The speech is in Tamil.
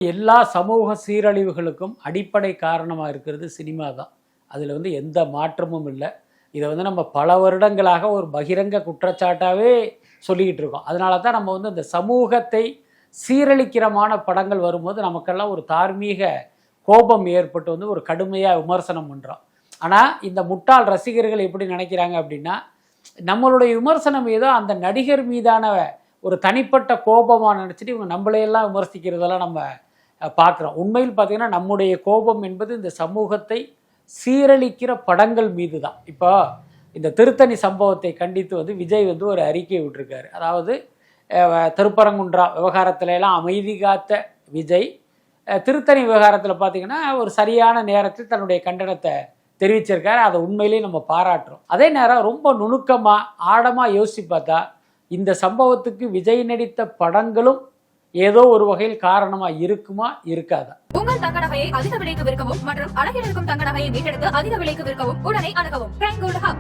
எல்லா சமூக சீரழிவுகளுக்கும் அடிப்படை காரணமாக இருக்கிறது சினிமா தான். அதில் எந்த மாற்றமும் இல்லை. இதை நம்ம பல வருடங்களாக ஒரு பகிரங்க குற்றச்சாட்டாகவே சொல்லிக்கிட்டு இருக்கோம். அதனால தான் நம்ம இந்த சமூகத்தை சீரழிக்கிறமான படங்கள் வரும்போது நமக்கெல்லாம் ஒரு தார்மீக கோபம் ஏற்பட்டு ஒரு கடுமையாக விமர்சனம் பண்ணுறோம். ஆனால் இந்த முட்டாள் ரசிகர்கள் எப்படி நினைக்கிறாங்க அப்படின்னா, நம்மளுடைய விமர்சனம் ஏதோ அந்த நடிகர் மீதான ஒரு தனிப்பட்ட கோபமாக நினச்சிட்டு இவங்க நம்மளையெல்லாம் விமர்சிக்கிறதெல்லாம் நம்ம பார்க்குறோம். உண்மையில் பார்த்திங்கன்னா நம்முடைய கோபம் என்பது இந்த சமூகத்தை சீரழிக்கிற படங்கள் மீது தான். இப்போ இந்த திருத்தணி சம்பவத்தை கண்டித்து விஜய் ஒரு அறிக்கை விட்டுருக்காரு. அதாவது திருப்பரங்குன்றா விவகாரத்துலலாம் அமைதி காத்த விஜய் திருத்தணி விவகாரத்தில் பார்த்திங்கன்னா ஒரு சரியான நேரத்தில் தன்னுடைய கண்டனத்தை தெரிவிச்சிருக்காரு. அதை உண்மையிலேயே நம்ம பாராட்டுறோம். அதே நேரம் ரொம்ப நுணுக்கமாக ஆழமாக யோசித்து பார்த்தா இந்த சம்பவத்துக்கு விஜய் நடித்த படங்களும் ஏதோ ஒரு வகையில் காரணமா இருக்குமா இருக்காதா? உங்கள் தங்க நகையை அதிக விலைக்கு விற்கவும் மற்றும் அழகில் இருக்கும் தங்க நகையை மீட்டெடுத்து அதிக விலைக்கு விற்கவும் உடனே அணுகவும்.